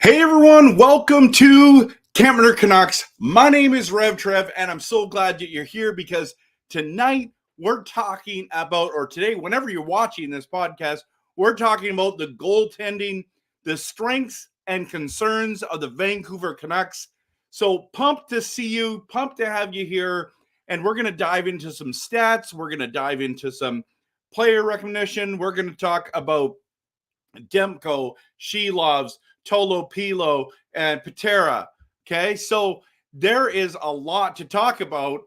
Hey everyone, welcome to Canucks. My name is RevTrev, and I'm so glad that you're here because tonight we're talking about, or today, whenever you're watching this podcast, we're talking about the goaltending, the strengths and concerns of the Vancouver Canucks. So pumped to see you, pumped to have you here, and we're going to dive into some stats. We're going to dive into some player recognition. We're going to talk about Demko, Shelovs, Tolo Pilo, and Patera. Okay, so there is a lot to talk about,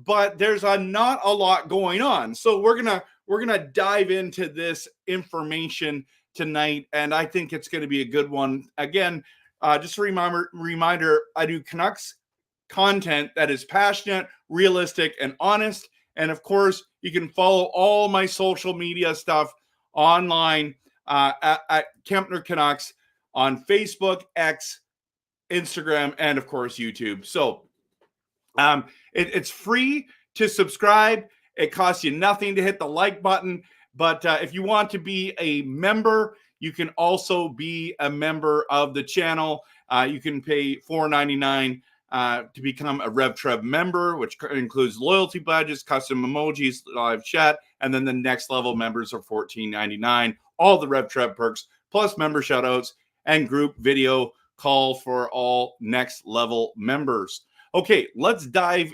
but there's not a lot going on. So we're gonna dive into this information tonight, and I think it's going to be a good one. Again, just a reminder, I do Canucks content that is passionate, realistic, and honest. And of course, you can follow all my social media stuff online at Kempner Canucks on Facebook, X, Instagram, and of course YouTube. So it's free to subscribe. It costs you nothing to hit the like button. But if you want to be a member, you can also be a member of the channel. You can pay $4.99 to become a RevTrev member, which includes loyalty badges, custom emojis, live chat, and then the next level members are $14.99. All the RevTrev perks, plus member shoutouts and group video call for all next level members. Okay, let's dive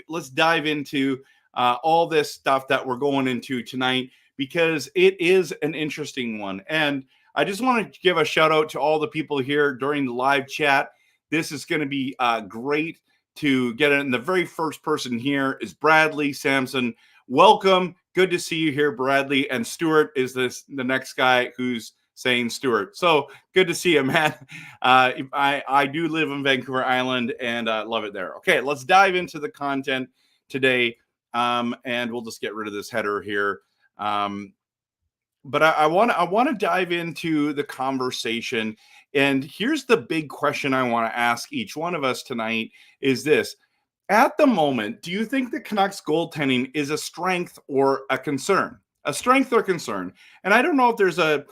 into all this stuff that we're going into tonight because it is an interesting one. And I just want to give a shout out to all the people here during the live chat. This is going to be great to get in. The very first person here is Bradley Sampson. Welcome. Good to see you here, Bradley. And Stuart is the next guy who's saying Stuart. So good to see you, man. I do live in Vancouver Island and love it there. Okay, let's dive into the content today. And we'll just get rid of this header here. But I want to dive into the conversation. And here's the big question I want to ask each one of us tonight is this. At the moment, do you think the Canucks goaltending is a strength or a concern? A strength or concern? And I don't know if there's a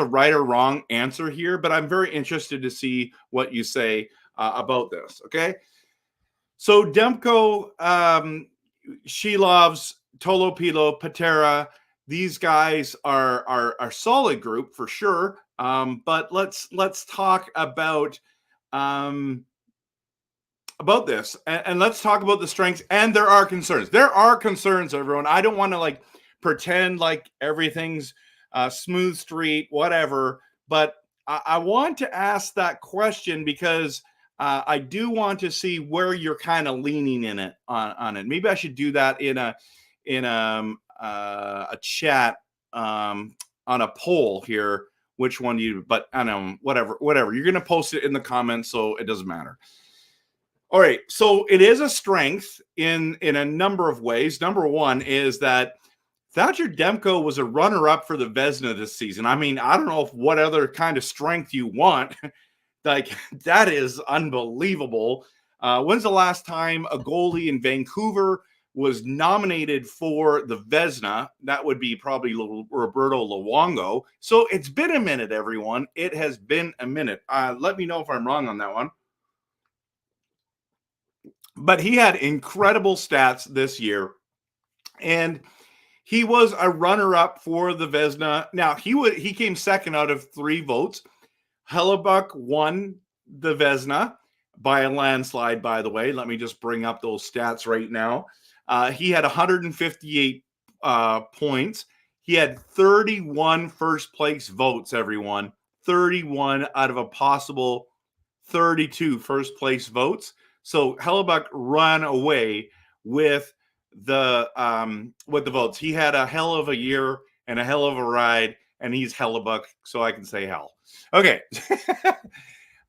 right or wrong answer here, but I'm very interested to see what you say about this. Okay. So Demko, Shelovs, Tolo Pilo, Patera, these guys are solid group for sure. But let's talk about this and let's talk about the strengths. And there are concerns. There are concerns, everyone. I don't want to pretend like everything's smooth street, whatever. But I want to ask that question because I do want to see where you're kind of leaning in it on it. Maybe I should do that in a chat on a poll here. Which one do you? But I know whatever. You're gonna post it in the comments, so it doesn't matter. All right, so it is a strength in a number of ways. Number one is that Thatcher Demko was a runner-up for the Vezina this season. I mean, I don't know what other kind of strength you want. That is unbelievable. When's the last time a goalie in Vancouver was nominated for the Vezina? That would be probably Roberto Luongo. So it's been a minute, everyone. It has been a minute. Let me know if I'm wrong on that one. But he had incredible stats this year. And he was a runner-up for the Vezina. Now, he came second out of 3 votes. Hellebuyck won the Vezina by a landslide, by the way. Let me just bring up those stats right now. He had 158 points. He had 31 first-place votes, everyone. 31 out of a possible 32 first-place votes. So Hellebuyck ran away with the votes. He had a hell of a year and a hell of a ride, and he's Hellebuyck, so I can say hell. Okay.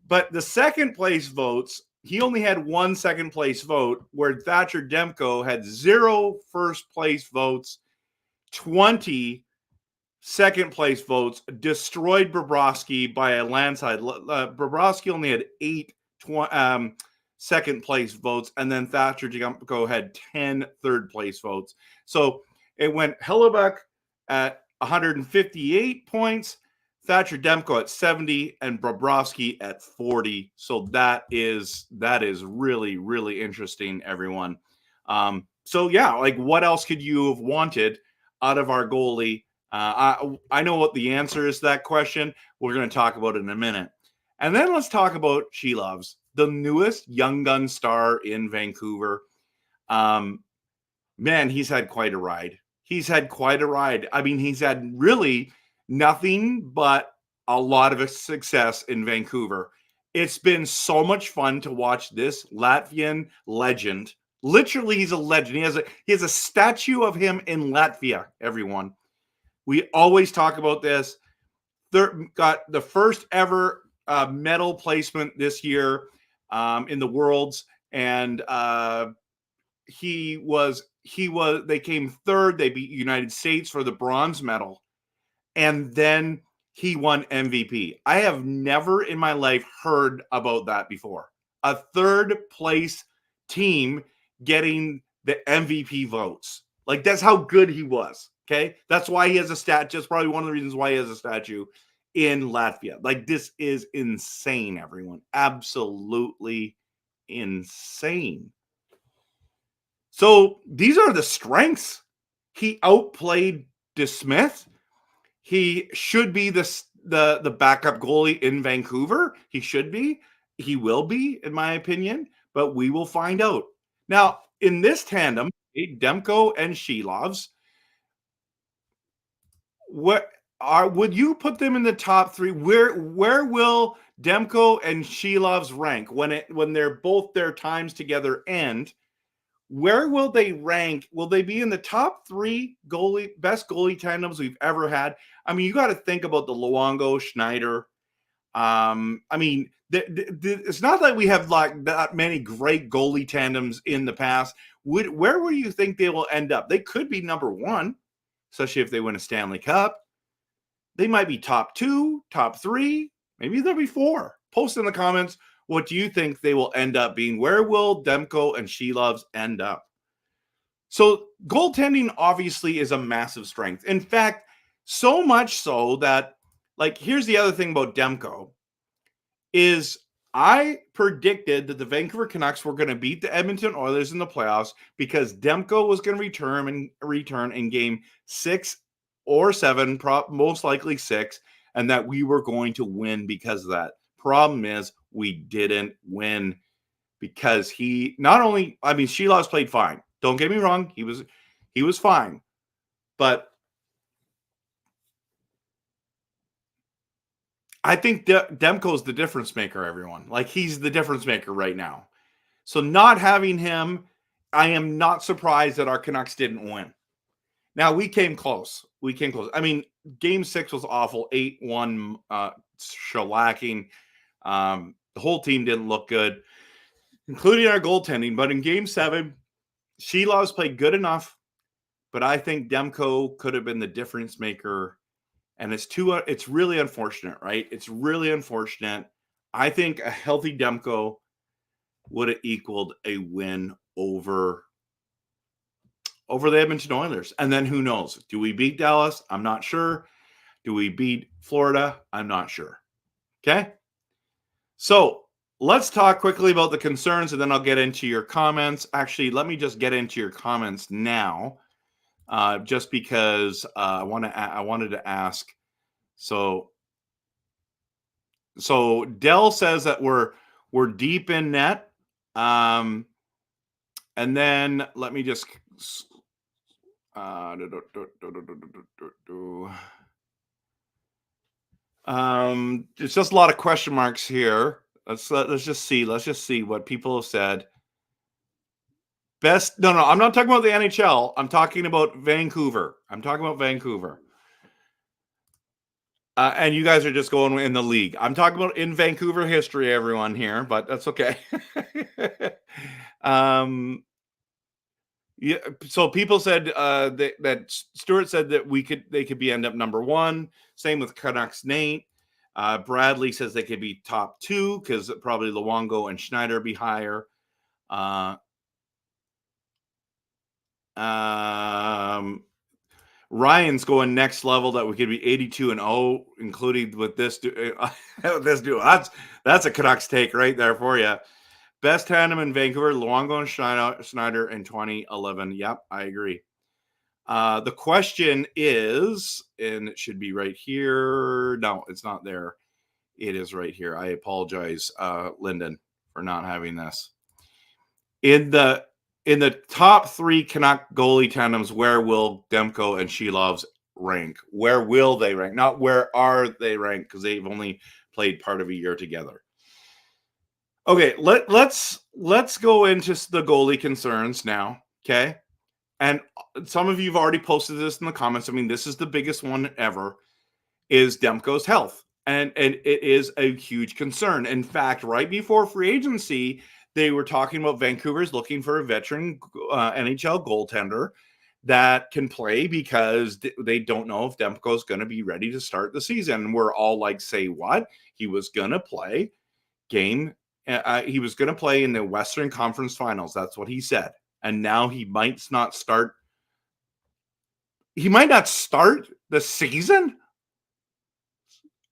But the second place votes, he only had 1 second place vote, where Thatcher Demko had 0 first place votes, 20 second place votes, destroyed Bobrovsky by a landslide. Bobrovsky only had 8 second place votes, and then Thatcher Demko had 10 third place votes. So it went Hellebuyck at 158 points, Thatcher Demko at 70, and Bobrovsky at 40. So that is really, really interesting, everyone. So yeah, like what else could you have wanted out of our goalie? I know what the answer is to that question. We're going to talk about it in a minute. And then let's talk about Shelovs, the newest young gun star in Vancouver. Man, he's had quite a ride. I mean, he's had really nothing but a lot of success in Vancouver. It's been so much fun to watch this Latvian legend. Literally, he's a legend. He has a statue of him in Latvia, everyone. We always talk about this. Got the first ever medal placement this year in the Worlds, and they came third. They beat United States for the bronze medal, and then he won MVP. I have never in my life heard about that before. A third place team getting the MVP votes. Like, that's how good he was. Okay. That's why he has a statue. That's probably one of the reasons why he has a statue in Latvia. Like, this is insane, everyone. Absolutely insane. So these are the strengths. He outplayed DeSmith. He should be the backup goalie in Vancouver. He should be. He will be, in my opinion, but we will find out. Now, in this tandem, Demko and Shelovs, would you put them in the top three? Where will Demko and Shelovs rank when they're both their times together end? Where will they rank? Will they be in the top three best goalie tandems we've ever had? I mean, you got to think about the Luongo, Schneider. I mean, it's not that we have like that many great goalie tandems in the past. Where would you think they will end up? They could be number one, especially if they win a Stanley Cup. They might be top two, top three, maybe they'll be four. Post in the comments. What do you think they will end up being? Where will Demko and Shelovs end up? So goaltending obviously is a massive strength. In fact, so much so that, like, here's the other thing about Demko is I predicted that the Vancouver Canucks were going to beat the Edmonton Oilers in the playoffs because Demko was going to return in game 6 or 7, most likely 6, and that we were going to win because of that. Problem is, we didn't win because Shelovs played fine. Don't get me wrong. He was fine. But I think Demko's the difference maker, everyone. Like, he's the difference maker right now. So not having him, I am not surprised that our Canucks didn't win. Now, we came close. I mean, game 6 was awful. 8-1 shellacking. The whole team didn't look good, including our goaltending. But in game 7, Shelovs played good enough. But I think Demko could have been the difference maker. And it's really unfortunate, right? It's really unfortunate. I think a healthy Demko would have equaled a win over the Edmonton Oilers. And then who knows? Do we beat Dallas? I'm not sure. Do we beat Florida? I'm not sure. Okay? So let's talk quickly about the concerns, and then I'll get into your comments. Actually, let me just get into your comments now, just because I wanted to ask. So Dell says that we're deep in net, and then let me just. It's just a lot of question marks here. Let's just see what people have said. No, I'm not talking about the NHL. I'm talking about Vancouver. And you guys are just going in the league. I'm talking about in Vancouver history, everyone here, but that's okay. Yeah. So people said that Stuart said that they could end up number 1. Same with Canucks Nate. Bradley says they could be top 2 because probably Luongo and Schneider be higher. Ryan's going next level that we could be 82-0, including with this this dude. That's a Canucks take right there for you. Best tandem in Vancouver, Luongo and Schneider in 2011. Yep, I agree. The question is, and it should be right here. No, it's not there. It is right here. I apologize, Lyndon, for not having this. In the top 3 Canuck goalie tandems, where will Demko and Shelovs rank? Where will they rank? Not where are they ranked, because they've only played part of a year together. Okay, let's go into the goalie concerns now, okay? And some of you have already posted this in the comments. I mean, this is the biggest one ever, is Demko's health. And it is a huge concern. In fact, right before free agency, they were talking about Vancouver's looking for a veteran NHL goaltender that can play, because they don't know if Demko's going to be ready to start the season. And we're all like, say what? He was going to play he was going to play in the Western Conference Finals. That's what he said. And now he might not start. He might not start the season.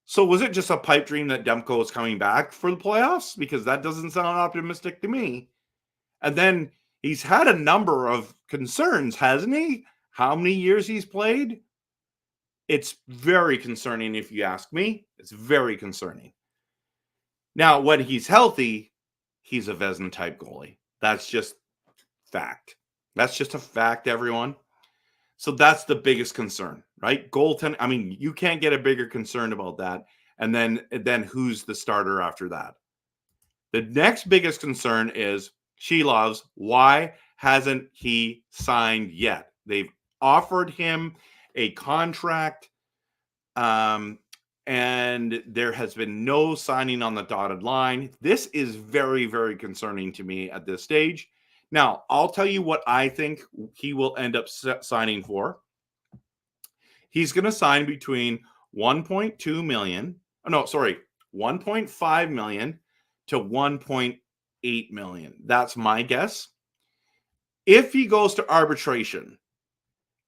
So was it just a pipe dream that Demko is coming back for the playoffs? Because that doesn't sound optimistic to me. And then he's had a number of concerns, hasn't he? How many years he's played? It's very concerning, if you ask me. It's very concerning. Now, when he's healthy, he's a Vezina-type goalie. That's just fact. That's just a fact, everyone. So that's the biggest concern, right? Goaltending. I mean, you can't get a bigger concern about that. And then who's the starter after that? The next biggest concern is Shelovs. Why hasn't he signed yet? They've offered him a contract, and there has been no signing on the dotted line. This is very, very concerning to me at this stage. Now, I'll tell you what I think he will end up signing for. He's going to sign between 1.2 million. Oh, no, sorry, 1.5 million to 1.8 million. That's my guess. If he goes to arbitration,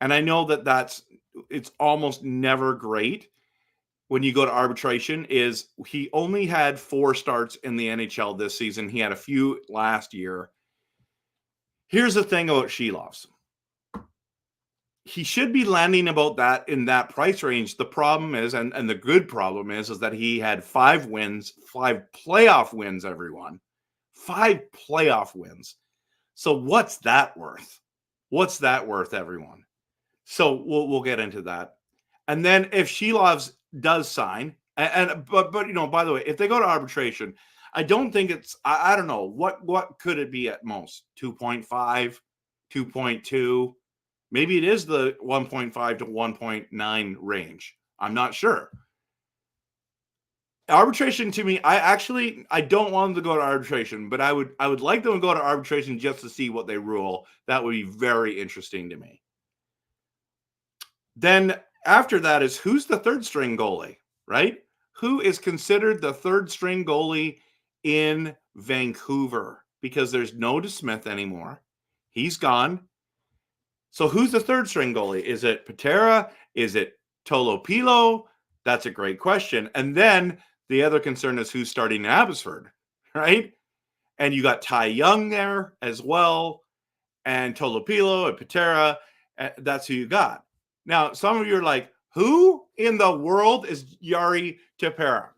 and I know that it's almost never great when you go to arbitration, is he only had 4 starts in the NHL this season. He had a few last year. Here's the thing about Shelovs. He should be landing about that in that price range. The problem is, and the good problem is that he had 5 wins, 5 playoff wins, everyone. 5 playoff wins. So what's that worth? What's that worth, everyone? So we'll get into that. And then if Shelovs does sign, but you know, by the way, if they go to arbitration, I don't think it's, I don't know, what could it be at most? 2.5, 2.2. Maybe it is the 1.5 to 1.9 range. I'm not sure. Arbitration, to me, I don't want them to go to arbitration, but I would like them to go to arbitration just to see what they rule. That would be very interesting to me. Then after that is, who's the third string goalie, right? Who is considered the third string goalie in Vancouver? Because there's no DeSmith anymore. He's gone. So who's the third string goalie? Is it Patera? Is it Tolopilo? That's a great question. And then the other concern is who's starting in Abbotsford, right? And you got Ty Young there as well, and Tolopilo and Patera. That's who you got. Now, some of you are like, who in the world is Jari Patera?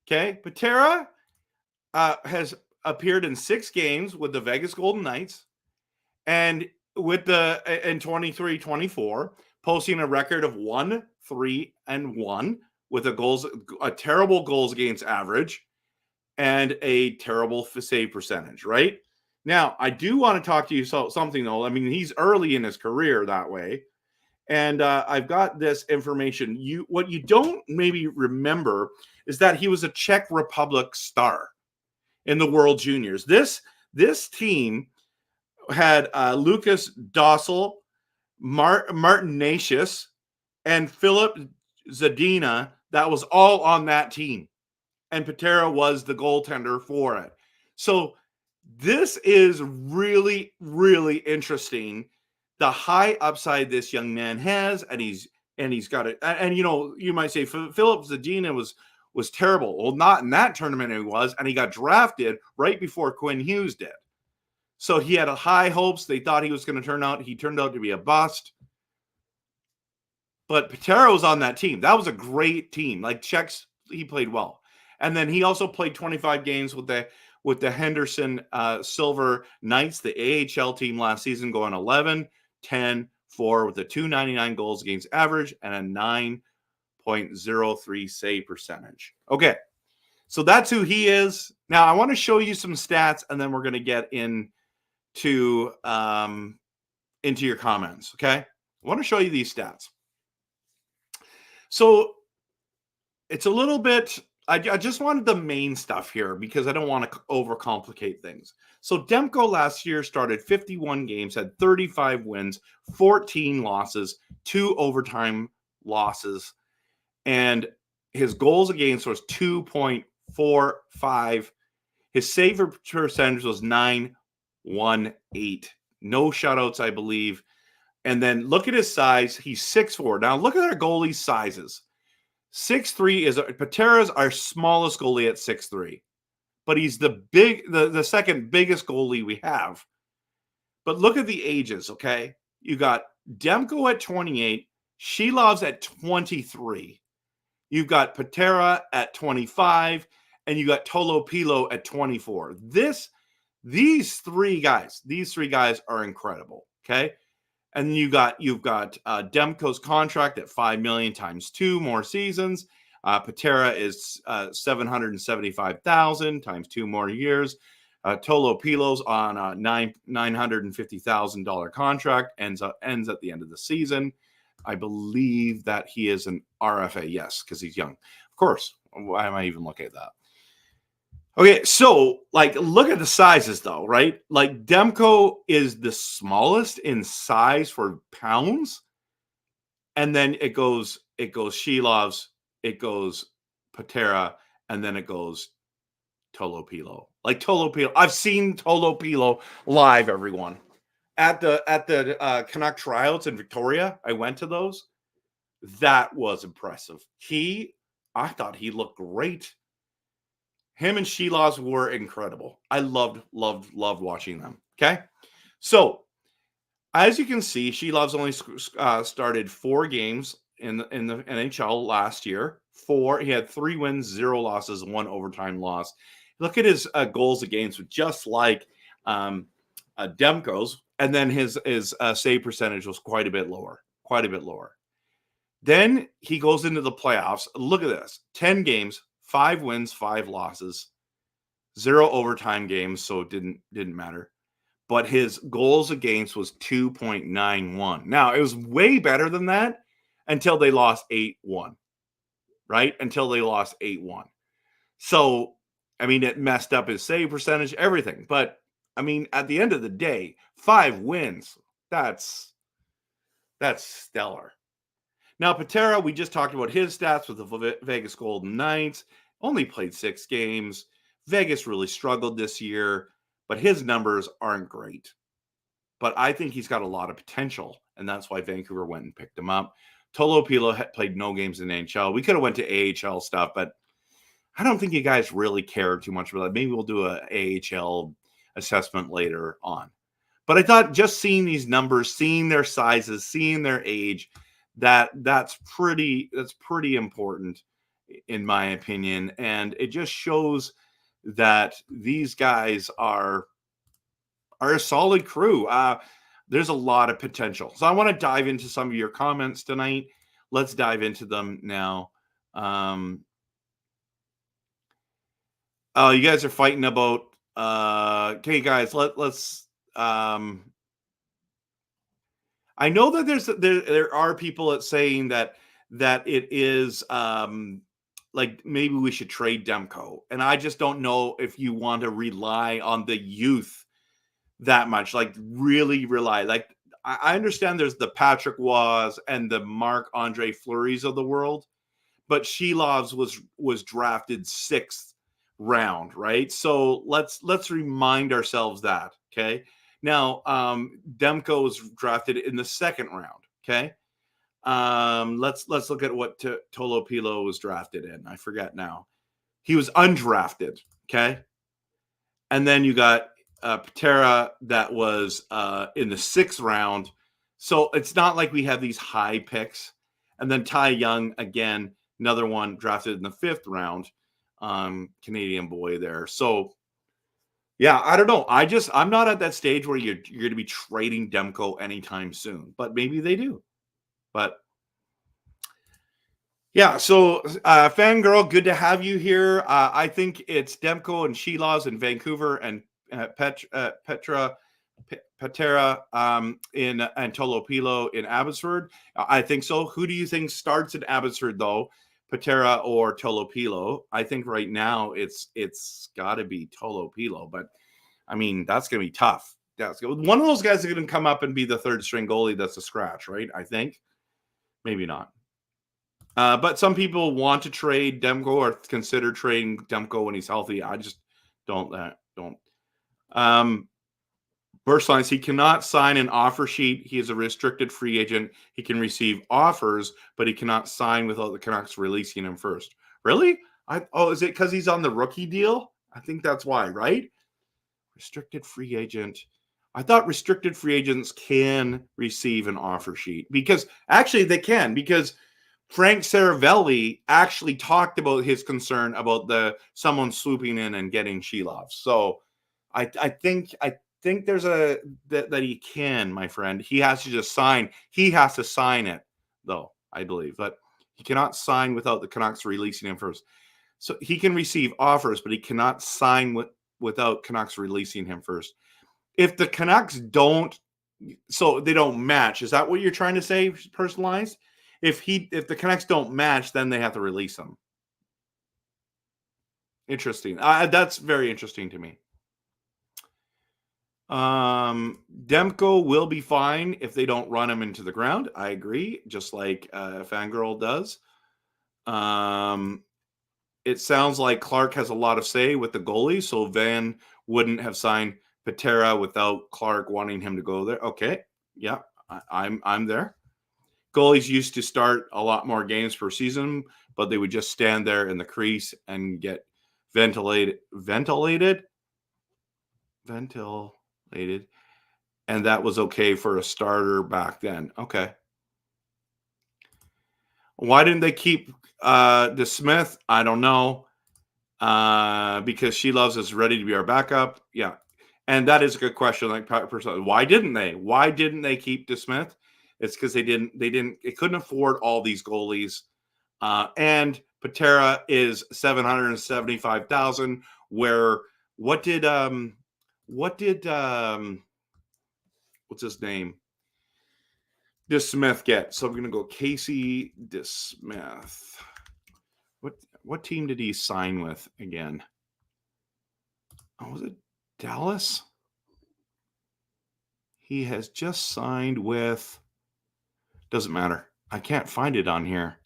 Okay, Patera has appeared in 6 games with the Vegas Golden Knights, and with in 23-24, posting a record of 1-3-1 with a terrible goals against average and a terrible save percentage, right? Now, I do want to talk to you something, though. I mean, he's early in his career that way. And I've got this information. What you don't maybe remember is that he was a Czech Republic star in the World Juniors. This team had Lucas Dossel, Martin Nasius, and Philip Zadina. That was all on that team. And Patera was the goaltender for it. So this is really, really interesting the high upside this young man has, and he's got it. And you might say Philip Zadina was terrible. Well, not in that tournament he was, and he got drafted right before Quinn Hughes did. So he had high hopes. They thought he was going to turn out. He turned out to be a bust. But Patera was on that team. That was a great team. Like Czechs, he played well. And then he also played 25 games with the Henderson Silver Knights, the AHL team last season, going 11, 10, 4 with a 299 goals against average and a 9.03 save percentage. Okay, so that's who he is. Now I want to show you some stats, and then we're going to get into your comments. Okay, I want to show you these stats. So it's a little bit, I just wanted the main stuff here because I don't want to overcomplicate things. So Demko last year started 51 games, had 35 wins, 14 losses, 2 overtime losses, and his goals against was 2.45. His save percentage was 9.18. No shutouts, I believe. And then look at his size. He's 6'4". Now look at our goalie sizes. 6'3" is Patera's our smallest goalie at 6'3", but he's the second biggest goalie we have. But look at the ages. Okay, you got Demko at 28, Shilov's at 23. You've got Patera at 25, and you got Tolopilo at 24. These three guys are incredible. Okay. And then you've got Demko's contract at $5 million times 2 more seasons. Patera is $775,000 times 2 more years. Tolopilo's on a $950,000 contract, ends at the end of the season. I believe that he is an RFA, yes, because he's young. Of course, why am I even looking at that? Okay, so look at the sizes though, right? Like Demko is the smallest in size for pounds, and then it goes Shilov's, it goes Patera, and then it goes Tolopilo. Like Tolopilo, I've seen Tolopilo live. Everyone at the Canuck tryouts in Victoria, I went to those. That was impressive. I thought he looked great. Him and Shilov's were incredible. I loved watching them. Okay. So as you can see, Shilov's only started 4 games in the NHL last year. He had 3 wins, 0 losses, 1 overtime loss. Look at his goals against, just like Demko's, and then his save percentage was quite a bit lower. Then he goes into the playoffs. Look at this: 10 games. 5 wins, 5 losses, 0 overtime games, so it didn't matter. But his goals against was 2.91. Now, it was way better than that until they lost 8-1, right? Until they lost 8-1. So, I mean, it messed up his save percentage, everything. But, I mean, at the end of the day, 5 wins, that's stellar. Now, Patera, we just talked about his stats with the Vegas Golden Knights. Only played 6 games. Vegas really struggled this year, but his numbers aren't great. But I think he's got a lot of potential, and that's why Vancouver went and picked him up. Tolopilo had played no games in NHL. We could have went to AHL stuff, but I don't think you guys really care too much about that. Maybe we'll do an AHL assessment later on. But I thought just seeing these numbers, seeing their sizes, seeing their age, that's pretty important in my opinion, and it just shows that these guys are a solid crew. There's a lot of potential, so I want to dive into some of your comments tonight. Let's dive into them now. You guys are fighting about okay guys, let's I know that there are people that saying that it is like maybe we should trade Demko, and I just don't know if you want to rely on the youth that much. Like really rely. Like I understand there's the Patrick Waugh and the Marc-Andre Fleury's of the world, but Shilov's was drafted 6th round, right? So let's remind ourselves that. Okay. Now, Demko was drafted in the second round. Okay. Let's look at what Tolopilo was drafted in. I forget now. He was undrafted. Okay. And then you got Patera that was in the 6th round. So it's not like we have these high picks. And then Ty Young, again, another one drafted in the 5th round. Canadian boy there. So, yeah, I don't know. I'm not at that stage where you're going to be trading Demko anytime soon. But maybe they do. But yeah, so Fangirl, good to have you here. I think it's Demko and Shilovs in Vancouver and Patera and Tolopilo in Abbotsford. I think so. Who do you think starts in Abbotsford though, Patera or Tolopilo? I think right now it's got to be Tolopilo, but I mean that's going to be tough. One of those guys is going to come up and be the 3rd string goalie. That's a scratch, right? I think maybe not. But some people want to trade Demko or consider trading Demko when he's healthy. I just don't. Burst lines, he cannot sign an offer sheet. He is a restricted free agent. He can receive offers, but he cannot sign without the Canucks releasing him first. Really? Is it because he's on the rookie deal? I think that's why, right? Restricted free agent. I thought restricted free agents can receive an offer sheet because actually they can because Frank Saravelli actually talked about his concern about someone swooping in and getting Shilovs. So I think there's that he can, my friend. He has to just sign. He has to sign it, though, I believe. But he cannot sign without the Canucks releasing him first. So he can receive offers, but he cannot sign without Canucks releasing him first. If the Canucks don't match, is that what you're trying to say, personalized? If the Canucks don't match, then they have to release him. Interesting. That's very interesting to me. Demko will be fine if they don't run him into the ground. I agree, just like Fangirl does. It sounds like Clark has a lot of say with the goalie, so Van wouldn't have signed Patera without Clark wanting him to go there. Okay, yeah, I'm there. Goalies used to start a lot more games per season, but they would just stand there in the crease and get ventilated, and that was okay for a starter back then. Okay. Why didn't they keep DeSmith? I don't know. Because Shilovs is ready to be our backup. Yeah. And that is a good question. Like, why didn't they? Why didn't they keep DeSmith? It's because they couldn't afford all these goalies. And Patera is $775,000. Where what's his name? DeSmith get? So I'm gonna go Casey DeSmith. What team did he sign with again? Oh, was it Dallas? He has just signed with. Doesn't matter. I can't find it on here.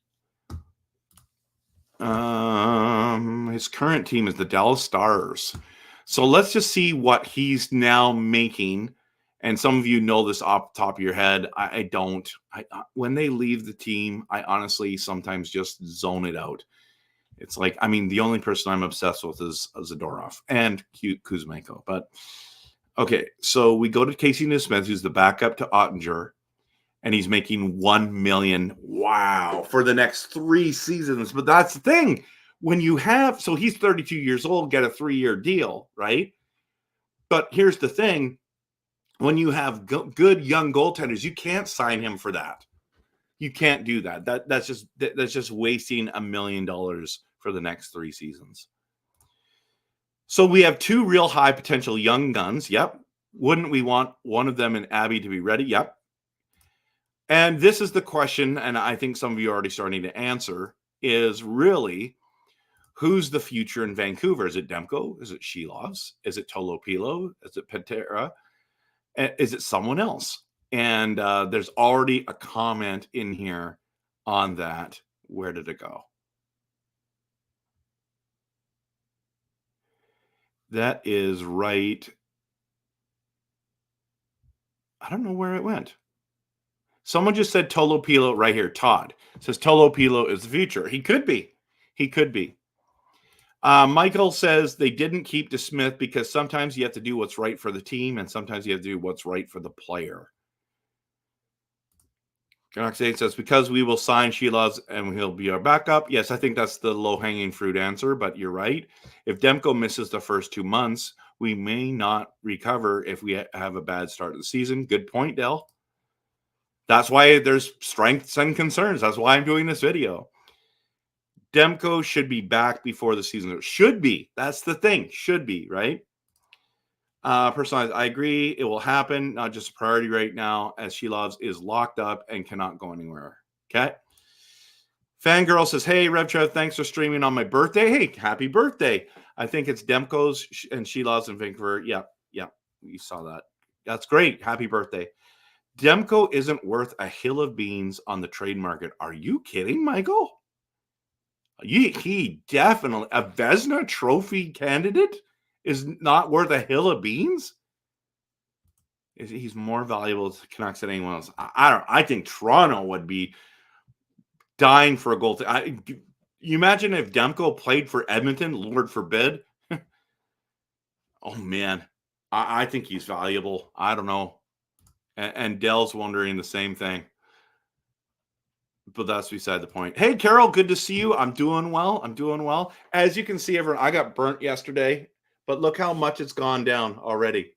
His current team is the Dallas Stars. So let's just see what he's now making. And some of you know this off the top of your head. I don't. When they leave the team, I honestly sometimes just zone it out. It's like, I mean, the only person I'm obsessed with is Zadorov and Kuzmenko. But okay, so we go to Casey DeSmith, who's the backup to Ottinger, and he's making $1 million. Wow, for the next 3 seasons. But that's the thing. When you have, so he's 32 years old, get a 3-year deal, right? But here's the thing. When you have good young goaltenders, you can't sign him for that. You can't do that. That's just wasting $1 million for the next 3 seasons. So we have 2 real high potential young guns. Yep. Wouldn't we want one of them in Abby to be ready? Yep. And this is the question, and I think some of you are already starting to answer, is really who's the future in Vancouver? Is it Demko? Is it Shilovs? Is it Tolopilo? Is it Patera? Is it someone else? And there's already a comment in here on that. Where did it go? That is right I don't know where it went. Someone just said Tolo Pilo right here. Todd says Tolo Pilo is the future. He could be. He could be. Michael says they didn't keep DeSmith because sometimes you have to do what's right for the team and sometimes you have to do what's right for the player. Canucks 8 says, because we will sign Sheila and he'll be our backup. Yes, I think that's the low-hanging fruit answer, but you're right. If Demko misses the first 2 months, we may not recover if we have a bad start of the season. Good point, Dell. That's why there's strengths and concerns. That's why I'm doing this video. Demko should be back before the season. It should be. That's the thing. Should be, right? Personalized, I agree. It will happen. Not just a priority right now, as Sheila is locked up and cannot go anywhere. Okay. Fangirl says, hey, RevTrev, thanks for streaming on my birthday. Hey, happy birthday. I think it's Demko's and Sheila's in Vancouver. Yeah, you saw that. That's great. Happy birthday. Demko isn't worth a hill of beans on the trade market. Are you kidding, Michael? He definitely, a Vezina trophy candidate is not worth a hill of beans. He's more valuable to the Canucks than anyone else. I think Toronto would be dying for a goal. You imagine if Demko played for Edmonton, Lord forbid. Oh man, I think he's valuable. I don't know. And Dell's wondering the same thing. But that's beside the point. Hey, Carol, good to see you. I'm doing well. As you can see, everyone, I got burnt yesterday, but look how much it's gone down already.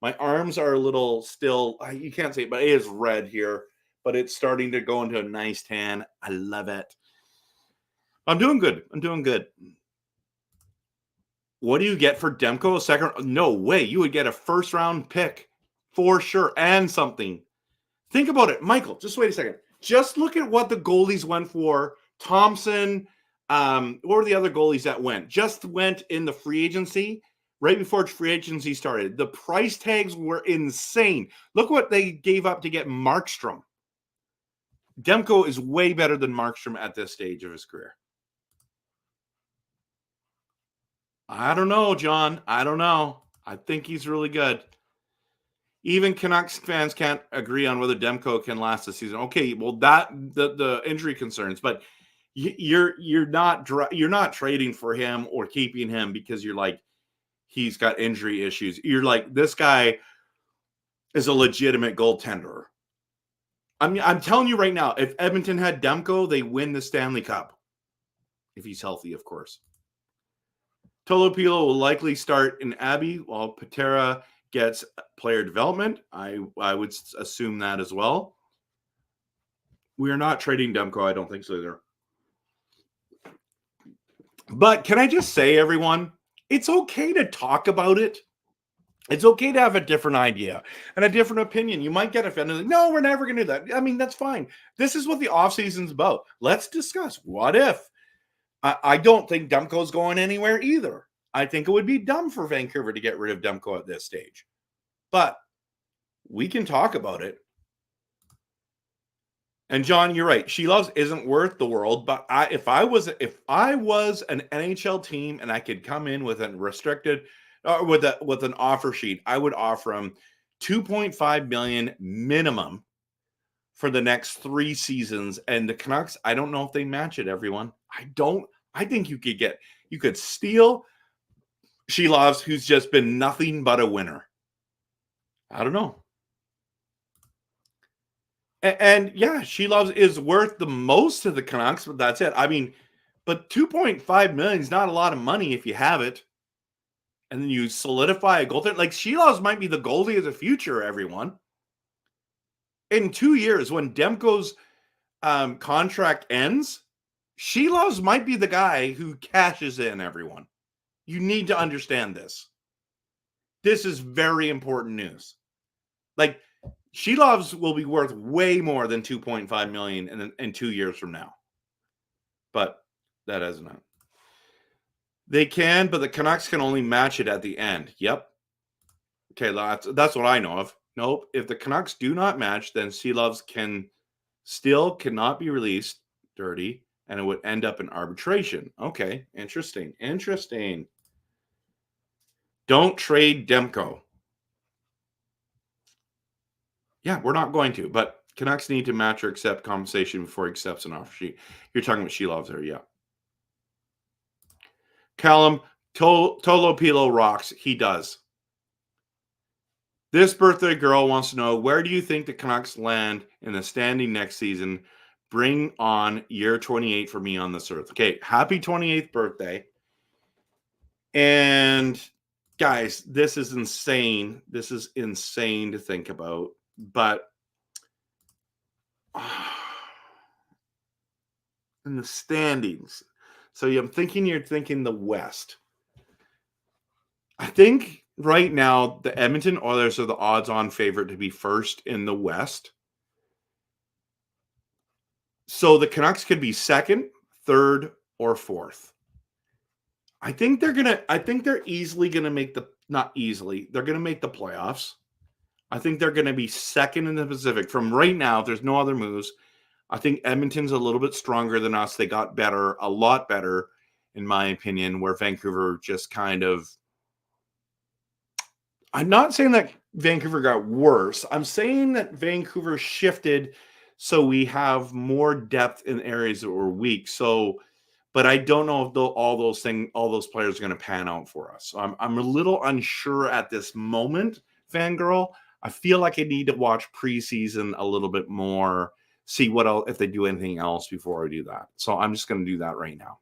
My arms are a little still, you can't see it, but it is red here, but it's starting to go into a nice tan. I love it. I'm doing good. What do you get for Demko? A second? No way. You would get a first round pick for sure and something. Think about it, Michael. Just wait a second. Just look at what the goalies went for. Thompson, what were the other goalies that went? Just went in the free agency right before free agency started. The price tags were insane. Look what they gave up to get Markstrom. Demko is way better than Markstrom at this stage of his career. I don't know, John. I don't know. I think he's really good. Even Canucks fans can't agree on whether Demko can last the season. Okay, well, that the injury concerns, but you're not trading for him or keeping him because you're like he's got injury issues. You're like, this guy is a legitimate goaltender. I mean, I'm telling you right now, if Edmonton had Demko, they win the Stanley Cup. If he's healthy, of course. Tolopilo will likely start in Abbey while Patera gets player development. I would assume that as well. We are not trading Demko. I don't think so either. But can I just say, everyone, it's okay to talk about it. It's okay to have a different idea and a different opinion. You might get offended. Like, no, we're never going to do that. I mean, that's fine. This is what the offseason's about. Let's discuss what if. I don't think Demko's going anywhere either. I think it would be dumb for Vancouver to get rid of Demko at this stage. But we can talk about it. And John, you're right. Sheila isn't worth the world. But if I was an NHL team and I could come in with a restricted with an offer sheet, I would offer him $2.5 million minimum for the next 3 seasons. And the Canucks, I don't know if they match it, everyone. I think you could steal Sheila, who's just been nothing but a winner. I don't know. And yeah, Sheila is worth the most to the Canucks, but that's it. I mean, but $2.5 million is not a lot of money if you have it. And then you solidify a goaltender. Like, Sheila might be the goalie of the future, everyone. In 2 years, when Demko's contract ends, Sheila might be the guy who cashes in, everyone. You need to understand this. This is very important news. Like, Sheila will be worth way more than $2.5 million in 2 years from now. But that hasn't happened. They can, but the Canucks can only match it at the end. Yep. Okay, that's what I know of. Nope. If the Canucks do not match, then Sheila cannot be released dirty, and it would end up in arbitration. Okay, interesting. Don't trade Demko. Yeah, we're not going to, but Canucks need to match or accept compensation before he accepts an offer sheet. You're talking about Shelov's there, yeah. Callum, Tolo Pilo rocks. He does. This birthday girl wants to know, where do you think the Canucks land in the standing next season? Bring on year 28 for me on this earth. Okay, happy 28th birthday. And guys, this is insane. This is insane to think about. But in the standings, so you're thinking the West. I think right now the Edmonton Oilers are the odds-on favorite to be first in the West. So the Canucks could be second, third, or fourth. I think they're easily gonna make they're gonna make the playoffs. I think they're gonna be second in the Pacific. From right now, if there's no other moves, I think Edmonton's a little bit stronger than us. They got better, a lot better, in my opinion, where Vancouver just kind of. I'm not saying that Vancouver got worse. I'm saying that Vancouver shifted so we have more depth in areas that were weak. So, but I don't know if all those players are going to pan out for us. So I'm a little unsure at this moment, fangirl. I feel like I need to watch preseason a little bit more, see what else, if they do anything else before I do that. So I'm just going to do that right now.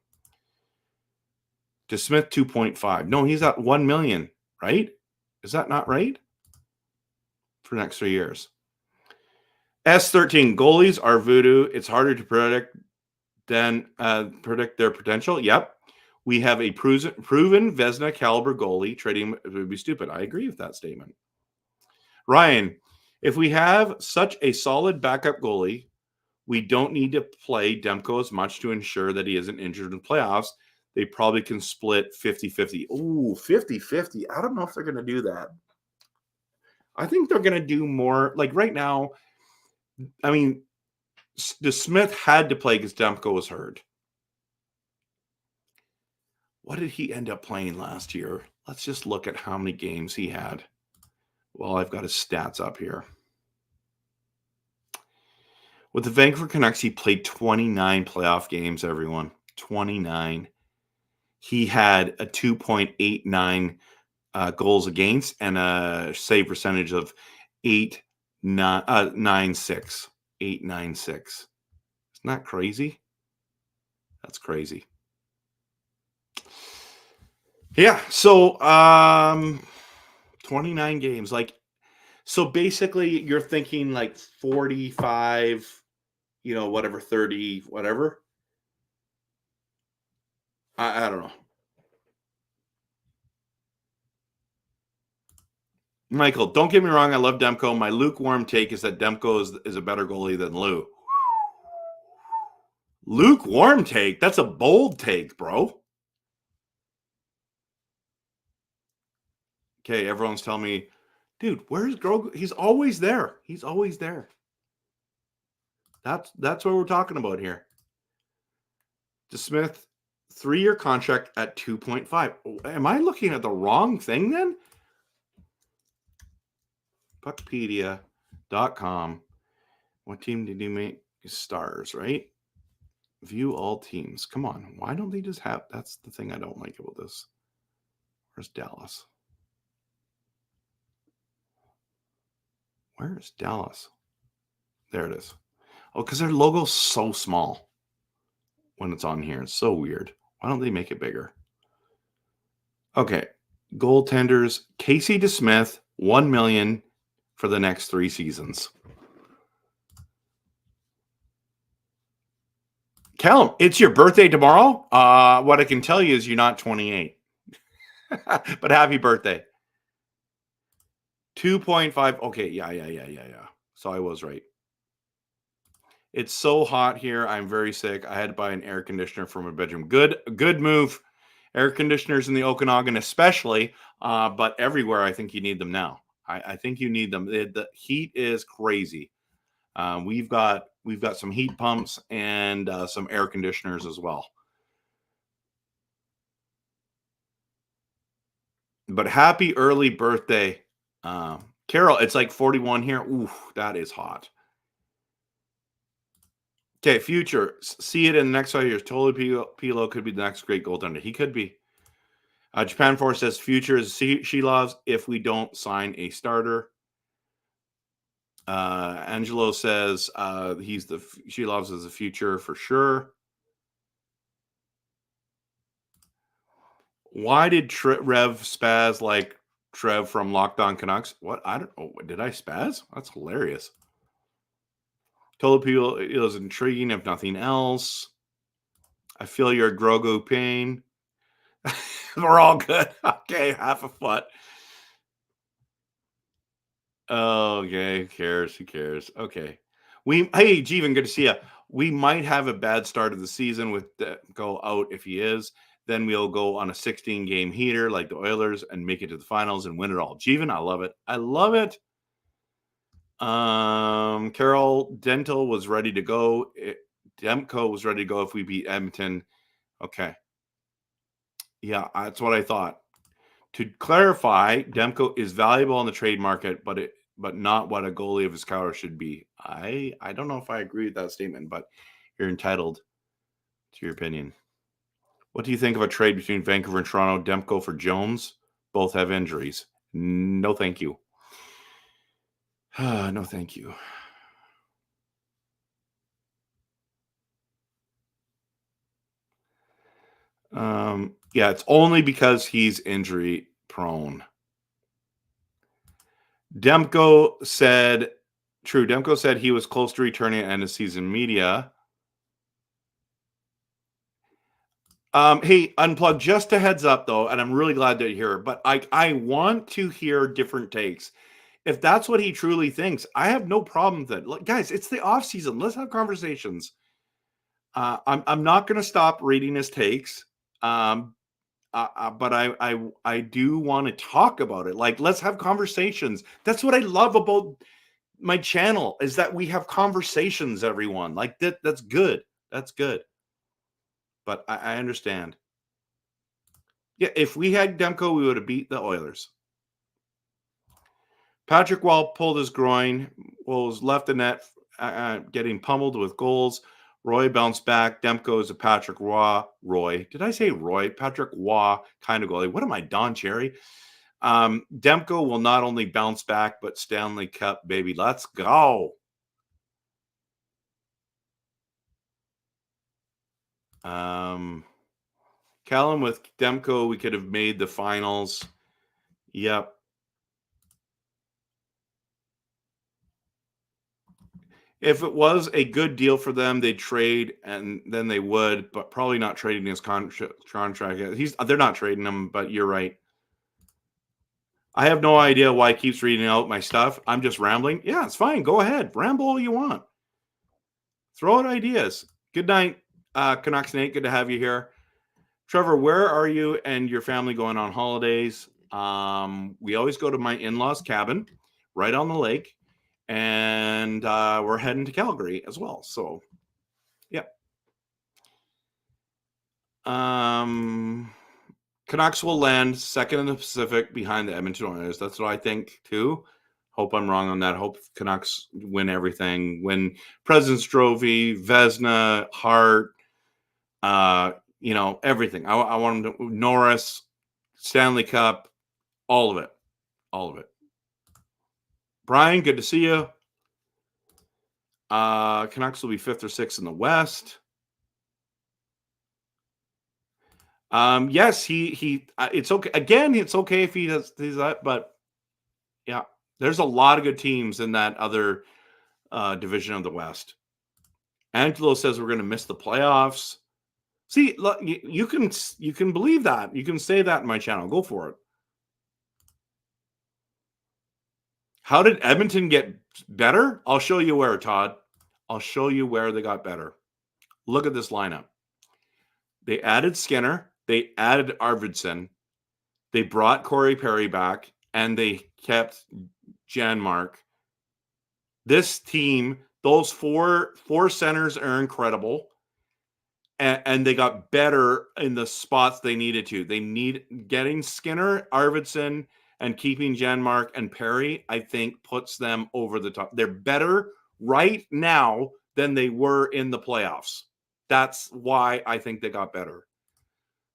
DeSmith 2.5. No, he's at 1 million, right? Is that not right? For the next 3 years. S13, goalies are voodoo. It's harder to predict than predict their potential. Yep. We have a proven Vezina caliber goalie. Trading would be stupid. I agree with that statement. Ryan, if we have such a solid backup goalie, we don't need to play Demko as much to ensure that he isn't injured in the playoffs. They probably can split 50-50. Ooh, 50-50. I don't know if they're going to do that. I think they're going to do more. Like right now, I mean, the Smith had to play because Demko was hurt. What did he end up playing last year? Let's just look at how many games he had. Well, I've got his stats up here. With the Vancouver Canucks, he played 29 playoff games, everyone. 29. He had a 2.89 goals against and a save percentage of 8.96. 8.96. Isn't that crazy? That's crazy. Yeah. So 29 games. Like, so basically you're thinking like 45, whatever, 30, whatever. I don't know. Michael, don't get me wrong. I love Demko. My lukewarm take is that Demko is a better goalie than Lou. Lukewarm take? That's a bold take, bro. Okay, everyone's telling me, dude, where's Grogu? He's always there. He's always there. That's what we're talking about here. DeSmith, 3-year contract at 2.5. Am I looking at the wrong thing then? Puckpedia.com. What team did you make? Stars, right? View all teams. Come on. Why don't they just have... That's the thing I don't like about this. Where's Dallas? Where is Dallas? There it is. Oh, because their logo's so small when it's on here. It's so weird. Why don't they make it bigger? Okay. Goaltenders. Casey DeSmith, 1 million for the next 3 seasons. Callum, it's your birthday tomorrow. What I can tell you is you're not 28. But happy birthday. 2.5. Okay, yeah. So I was right. It's so hot here. I'm very sick. I had to buy an air conditioner for my bedroom. Good move. Air conditioners in the Okanagan especially, but everywhere I think you need them now. I think you need them. The heat is crazy. We've got some heat pumps and some air conditioners as well. But happy early birthday, Carol, it's like 41 here. Ooh, that is hot. Okay, future. See it in the next 5 years. Totally Pilo could be the next great goaltender. He could be. Japan Force says future is she loves if we don't sign a starter. Angelo says she loves as a future for sure. Why did Rev spaz like Trev from Locked On Canucks? What? I don't know. Did I spaz? That's hilarious. Total people, it was intriguing if nothing else. I feel your Grogu pain. We're all good. Okay, half a foot. Oh, okay. Who cares? Who cares? Okay. Hey, Jeevan, good to see you. We might have a bad start of the season with go out if he is. Then we'll go on a 16-game heater like the Oilers and make it to the finals and win it all. Jeevan, I love it. I love it. Carol Dental was ready to go. Demko was ready to go if we beat Edmonton. Okay. Yeah, that's what I thought. To clarify, Demko is valuable in the trade market, but not what a goalie of his caliber should be. I don't know if I agree with that statement, but you're entitled to your opinion. What do you think of a trade between Vancouver and Toronto? Demko for Jones? Both have injuries. No, thank you. No, thank you. Yeah, it's only because he's injury prone. Demko said he was close to returning at end of season media. Hey, Unplug, just a heads up though, and I'm really glad to hear, but I want to hear different takes. If that's what he truly thinks, I have no problem with it. Like, guys, it's the off season. Let's have conversations. I'm not going to stop reading his takes. But I do want to talk about it. Like, let's have conversations. That's what I love about my channel is that we have conversations, everyone. Like that's good. That's good. But I understand. Yeah, if we had Demko, we would have beat the Oilers. Patrick Wall pulled his groin, was left the net, getting pummeled with goals. Roy bounced back. Demko is a Patrick Roy. Did I say Roy? Patrick Waugh kind of goalie. What am I, Don Cherry? Demko will not only bounce back, but Stanley Cup, baby. Let's go. Callum, with Demko, we could have made the finals. Yep. If it was a good deal for them, they'd trade, and then they would, but probably not trading his contract. They're not trading him, but you're right. I have no idea why he keeps reading out my stuff. I'm just rambling. Yeah, it's fine. Go ahead. Ramble all you want. Throw out ideas. Good night, Canucks Nate. Good to have you here. Trevor, where are you and your family going on holidays? We always go to my in-laws' cabin right on the lake. And we're heading to Calgary as well. So, yeah. Canucks will land second in the Pacific behind the Edmonton Oilers. That's what I think, too. Hope I'm wrong on that. Hope Canucks win everything. Win President's Trophy, Vezina, Hart, everything. I want them to Norris, Stanley Cup, all of it. All of it. Brian, good to see you. Canucks will be 5th or 6th in the West. Yes, he it's okay. Again, it's okay if he does that, but yeah, there's a lot of good teams in that other division of the West. Angelo says we're going to miss the playoffs. See, look, you can believe that. You can say that in my channel. Go for it. How did Edmonton get better? I'll show you where, Todd. I'll show you where they got better. Look at this lineup. They added Skinner. They added Arvidsson. They brought Corey Perry back, and they kept Janmark. This team, those four centers are incredible, and they got better in the spots they needed to. They need getting Skinner, Arvidsson, and keeping Janmark and Perry, I think, puts them over the top. They're better right now than they were in the playoffs. That's why I think they got better.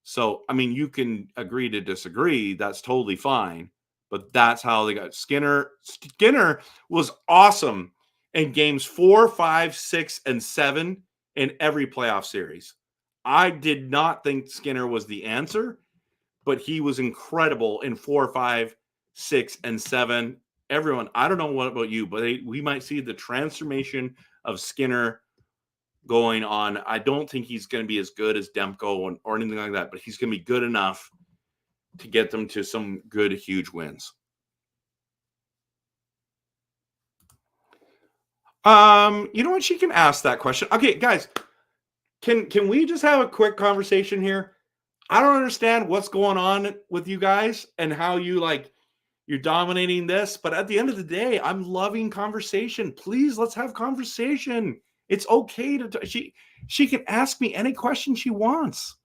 So, I mean, you can agree to disagree. That's totally fine. But that's how they got Skinner. Skinner was awesome in games 4, 5, 6, and 7 in every playoff series. I did not think Skinner was the answer, but he was incredible in 4, 5, 6, and 7. Everyone, I don't know what about you, but we might see the transformation of Skinner going on. I don't think he's going to be as good as Demko or anything like that, but he's going to be good enough to get them to some good, huge wins. You know what? She can ask that question. Okay, guys, can we just have a quick conversation here? I don't understand what's going on with you guys and how you're dominating this, but at the end of the day, I'm loving conversation. Please, let's have conversation. It's okay to she can ask me any question she wants.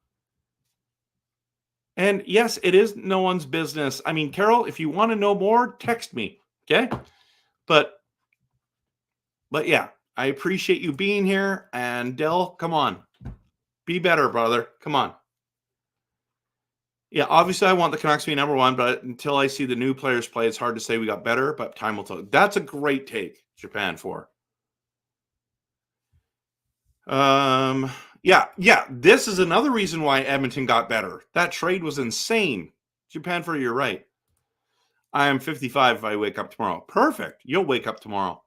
And yes, it is no one's business. I mean, Carol, if you want to know more, text me, okay? But yeah, I appreciate you being here. And Dell, come on. Be better, brother. Come on. Yeah, obviously I want the Canucks to be number one, but until I see the new players play, it's hard to say we got better, but time will tell. That's a great take, Japan 4. Yeah, this is another reason why Edmonton got better. That trade was insane. Japan 4, you're right. I am 55 if I wake up tomorrow. Perfect. You'll wake up tomorrow.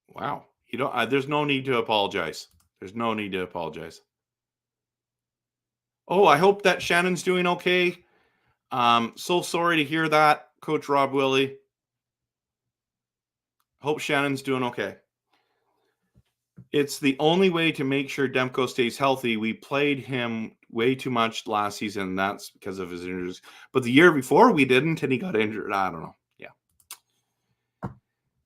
Wow. You don't. There's no need to apologize. There's no need to apologize. Oh, I hope that Shannon's doing okay. So sorry to hear that, Coach Rob Willie. Hope Shannon's doing okay. It's the only way to make sure Demko stays healthy. We played him way too much last season. That's because of his injuries. But the year before we didn't, and he got injured. I don't know. Yeah.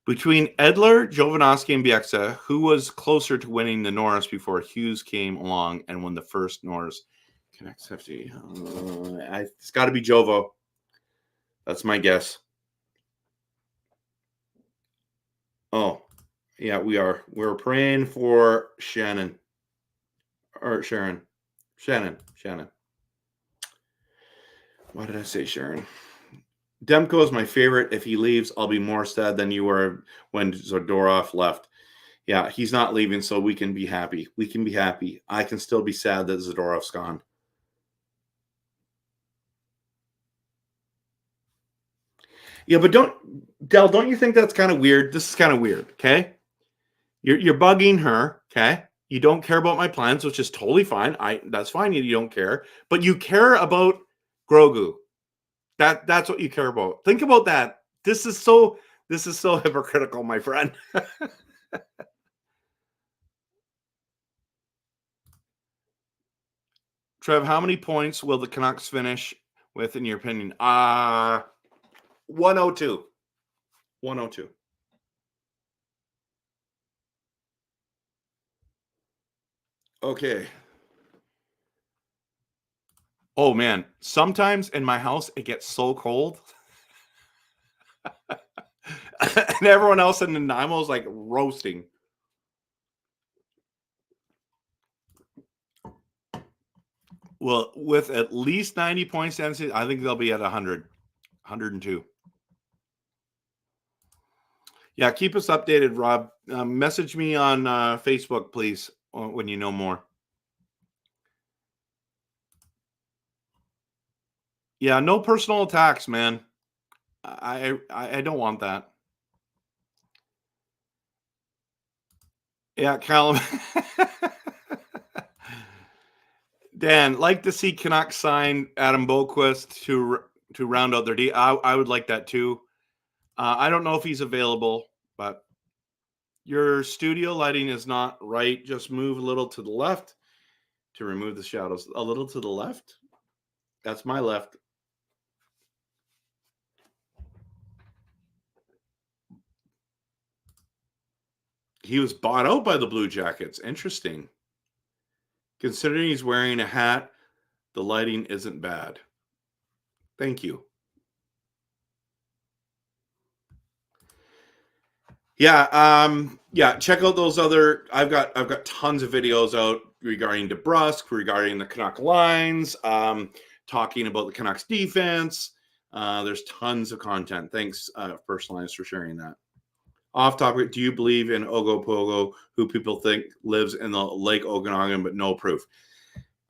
Between Edler, Jovanovski, and Bieksa, who was closer to winning the Norris before Hughes came along and won the first Norris? Canucks 50. It's got to be Jovo. That's my guess. Oh, yeah, we are. We're praying for Shannon. Or Sharon. Shannon. Why did I say Sharon? Demko is my favorite. If he leaves, I'll be more sad than you were when Zadorov left. Yeah, he's not leaving, so we can be happy. We can be happy. I can still be sad that Zadorov's gone. Yeah, but don't you think that's kind of weird? This is kind of weird, okay? You're bugging her, okay? You don't care about my plans, which is totally fine. That's fine. You don't care, but you care about Grogu. That's what you care about. Think about that. This is so hypocritical, my friend. Trev, how many points will the Canucks finish with, in your opinion? 102. 102. Okay. Oh, man. Sometimes in my house, it gets so cold. And everyone else in Nanaimo is like roasting. Well, with at least 90 points density, I think they'll be at 100, 102. Yeah, keep us updated, Rob. Message me on Facebook, please, when you know more. Yeah, no personal attacks, man. I don't want that. Yeah, Callum. Dan, like to see Canucks sign Adam Boquist to round out their D. I would like that too. I don't know if he's available, but your studio lighting is not right. Just move a little to the left to remove the shadows. A little to the left. That's my left. He was bought out by the Blue Jackets. Interesting. Considering he's wearing a hat The lighting isn't bad. Thank you. Yeah, check out those other. I've got tons of videos out regarding DeBrusque, regarding the Canuck lines, talking about the Canucks defense. There's tons of content. Thanks, Personalized, for sharing that. Off topic, do you believe in Ogopogo, who people think lives in the Lake Okanagan, but no proof?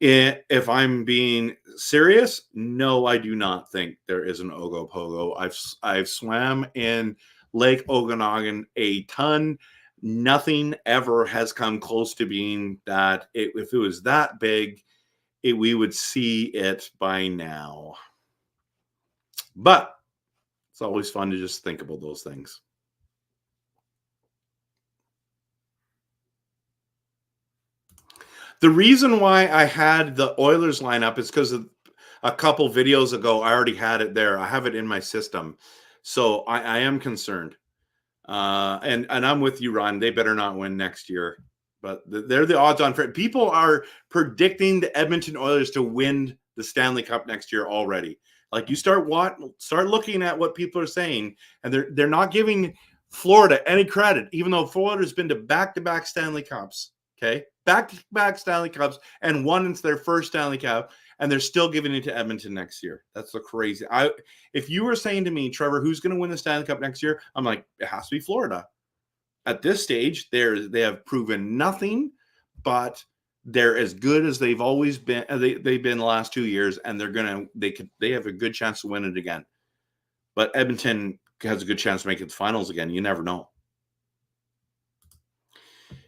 If I'm being serious, no, I do not think there is an Ogopogo. I've swam in Lake Okanagan a ton. Nothing ever has come close to being that. If it was that big, we would see it by now. But it's always fun to just think about those things. The reason why I had the Oilers lineup is because a couple videos ago, I already had it there. I have it in my system. So I am concerned. And I'm with you, Ron. They better not win next year. But they're the odds on. People are predicting the Edmonton Oilers to win the Stanley Cup next year already. Like, you start looking at what people are saying, and they're not giving Florida any credit, even though Florida's been to back-to-back Stanley Cups. Okay, back-to-back Stanley Cups, and won into their first Stanley Cup, and they're still giving it to Edmonton next year. That's the crazy. If you were saying to me, Trevor, who's going to win the Stanley Cup next year? I'm like, it has to be Florida. At this stage, they have proven nothing, but they're as good as they've always been. They've been the last 2 years, and they have a good chance to win it again. But Edmonton has a good chance to make it to the finals again. You never know.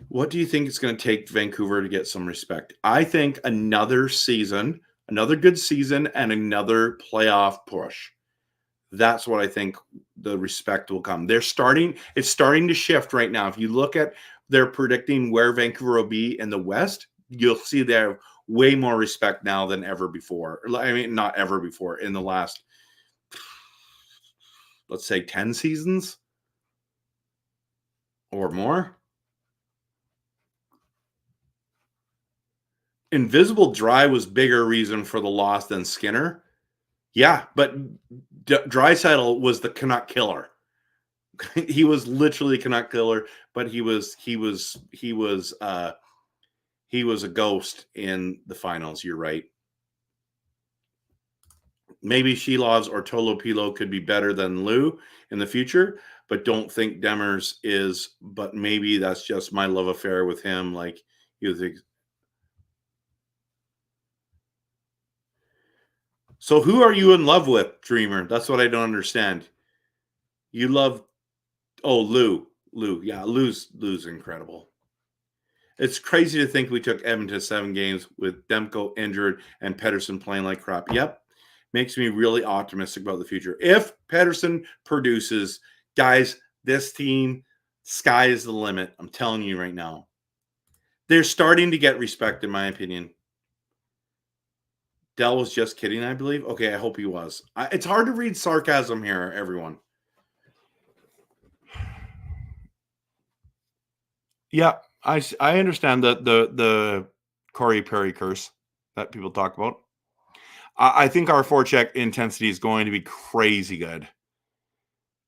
What do you think it's going to take Vancouver to get some respect? I think another season, another good season, and another playoff push. That's what I think the respect will come. It's starting to shift right now. If you look at, they're predicting where Vancouver will be in the West, you'll see they have way more respect now than ever before. I mean, not ever before, in the last, let's say, 10 seasons or more. Invisible Dry was bigger reason for the loss than Skinner. Yeah, but Draisaitl was the Canuck killer. He was literally Canuck killer, but he was a ghost in the finals. You're right. Maybe Shilovs or Tolopilo could be better than Lou in the future, but don't think Demers is. But maybe that's just my love affair with him. Like, you think. So who are you in love with, Dreamer? That's what I don't understand. You love, Lou. Yeah, Lou's incredible. It's crazy to think we took Edmonton to 7 games with Demko injured and Pettersson playing like crap. Yep. Makes me really optimistic about the future. If Pettersson produces, guys, this team, sky is the limit. I'm telling you right now. They're starting to get respect, in my opinion. Dell was just kidding, I believe. Okay, I hope he was. It's hard to read sarcasm here, everyone. Yeah, I understand the Corey Perry curse that people talk about. I think our forecheck intensity is going to be crazy good.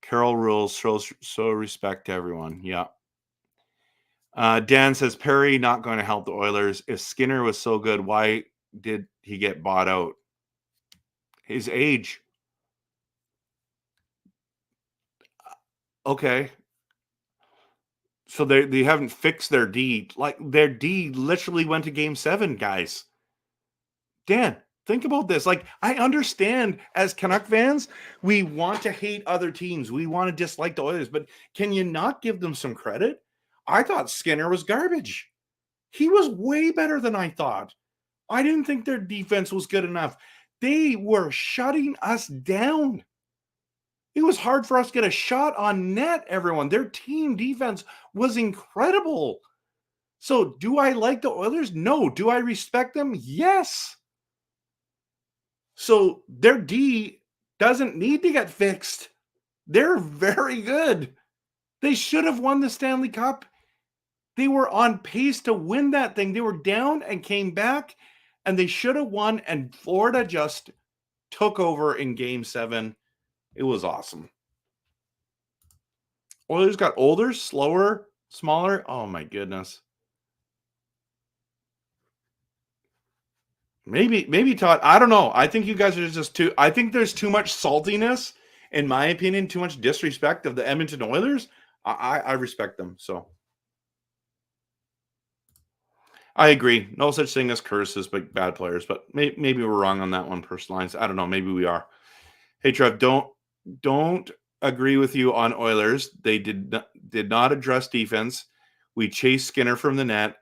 Carroll rules show respect to everyone. Yeah. Dan says Perry not going to help the Oilers. If Skinner was so good, why did he get bought out? His age. Okay. So they haven't fixed their D. Like, their D literally went to game 7, guys. Dan, think about this. Like, I understand as Canuck fans, we want to hate other teams. We want to dislike the Oilers, but can you not give them some credit? I thought Skinner was garbage. He was way better than I thought. I didn't think their defense was good enough. They were shutting us down. It was hard for us to get a shot on net, everyone. Their team defense was incredible. So do I like the Oilers? No. Do I respect them? Yes. So their D doesn't need to get fixed. They're very good. They should have won the Stanley Cup. They were on pace to win that thing. They were down and came back, and they should have won, and Florida just took over in Game 7. It was awesome. Oilers got older, slower, smaller. Oh, my goodness. Maybe Todd. I don't know. I think you guys are just too. I think there's too much saltiness, in my opinion, too much disrespect of the Edmonton Oilers. I respect them. So I agree. No such thing as curses, but bad players. But maybe we're wrong on that one, personal lines. I don't know. Maybe we are. Hey, Trev, don't agree with you on Oilers. They did not address defense. We chased Skinner from the net.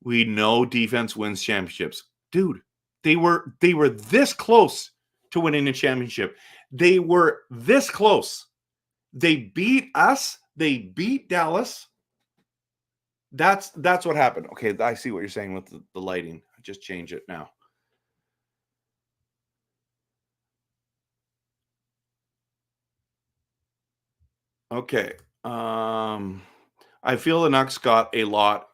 We know defense wins championships, dude. They were this close to winning a championship. They were this close. They beat us. They beat Dallas. That's what happened. Okay, I see what you're saying with the lighting. I just change it now. Okay. I feel the Canucks got a lot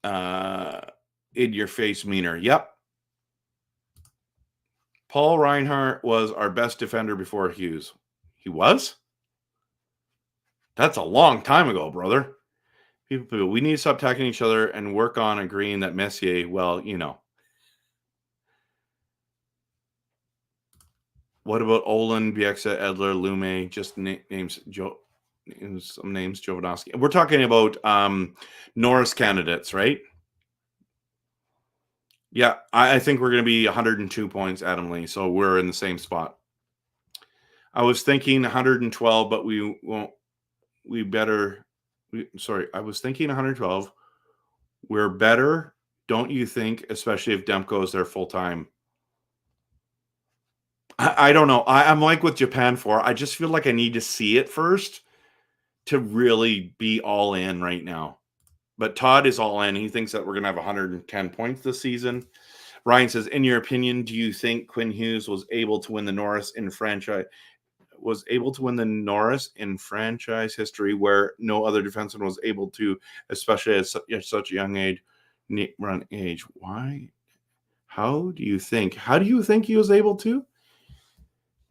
in your face meaner. Yep. Paul Reinhart was our best defender before Hughes. He was? That's a long time ago, brother. People, we need to stop attacking each other and work on agreeing that Messier, well, you know. What about Olin, Bieksa, Edler, Lume? Just names, some names, Jovanovski. We're talking about Norris candidates, right? Yeah, I think we're going to be 102 points, Adam Lee. So we're in the same spot. I was thinking 112, but we won't. We better. I was thinking 112. We're better, don't you think? Especially if Demko is there full time. I don't know. I'm like with Japan 4. I just feel like I need to see it first to really be all in right now. But Todd is all in. He thinks that we're going to have 110 points this season. Ryan says, in your opinion, do you think Quinn Hughes was able to win the Norris in franchise history where no other defenseman was able to, especially at such a young age, run age? Why? How do you think he was able to?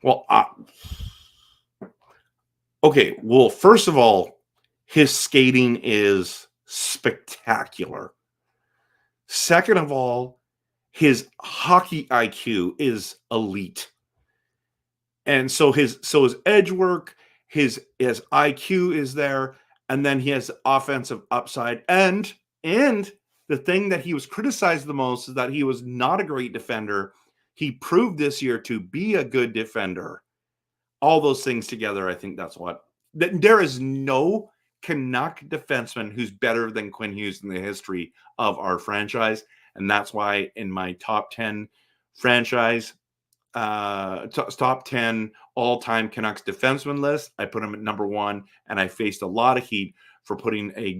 Well, okay. Well, first of all, his skating is spectacular. Second of all, his hockey IQ is elite. And so his edge work, his IQ is there, and then he has offensive upside. And the thing that he was criticized the most is that he was not a great defender. He proved this year to be a good defender. All those things together, I think that's what. There is no Canuck defenseman who's better than Quinn Hughes in the history of our franchise. And that's why in my top 10 franchise, top 10 all-time Canucks defenseman list, I put him at number 1, and I faced a lot of heat for putting a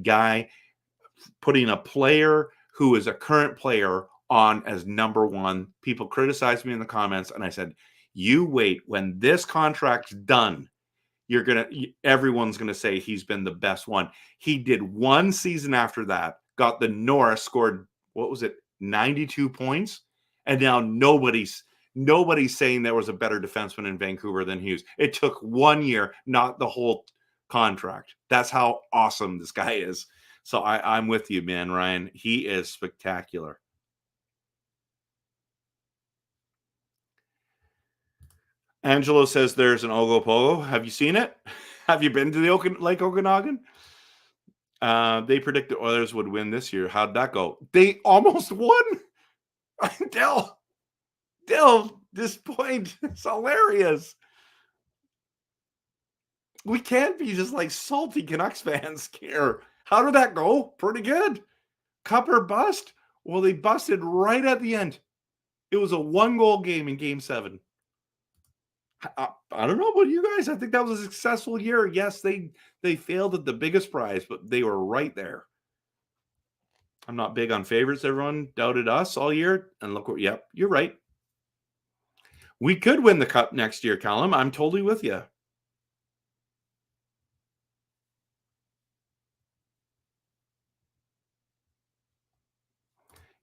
player who is a current player on as number 1. People criticized me in the comments, and I said, you wait, when this contract's done, everyone's gonna say he's been the best one. He did one season after that, got the Norris, scored, what was it, 92 points, and now nobody's saying there was a better defenseman in Vancouver than Hughes. It took 1 year, not the whole contract. That's how awesome this guy is. So I'm with you, man, Ryan. He is spectacular. Angelo says there's an Ogopogo. Have you seen it? Have you been to the Lake Okanagan? They predict the Oilers would win this year. How'd that go? They almost won. Dell, this point is hilarious. We can't be just like salty Canucks fans here. How did that go? Pretty good. Cup or bust? Well, they busted right at the end. It was a 1-goal game in Game 7. I don't know about you guys. I think that was a successful year. Yes, they failed at the biggest prize, but they were right there. I'm not big on favorites. Everyone doubted us all year. And look what, yep, you're right. We could win the cup next year, Callum. I'm totally with you.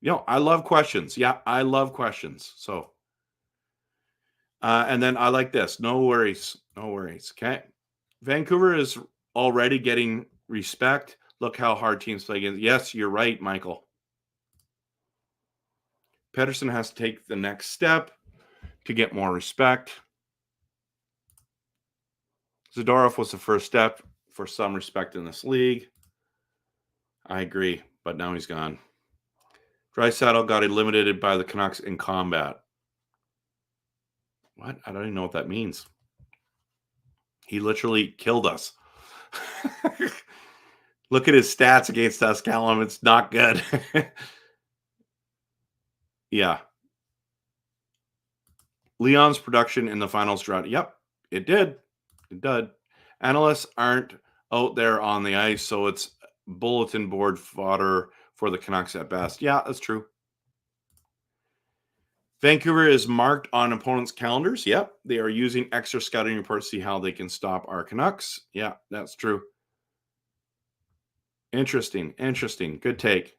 I love questions. Yeah, I love questions. So, and then I like this. No worries. No worries. Okay. Vancouver is already getting respect. Look how hard teams play against. Yes, you're right, Michael. Pedersen has to take the next step to get more respect. Zadorov was the first step for some respect in this league. I agree, but now he's gone. Draisaitl got eliminated by the Canucks in combat. What? I don't even know what that means. He literally killed us. Look at his stats against us, Callum. It's not good. Yeah. Leon's production in the finals drought. Yep, it did. It did. Analysts aren't out there on the ice, so it's bulletin board fodder for the Canucks at best. Yeah, that's true. Vancouver is marked on opponents' calendars. Yep, they are using extra scouting reports to see how they can stop our Canucks. Yeah, that's true. Interesting. Good take.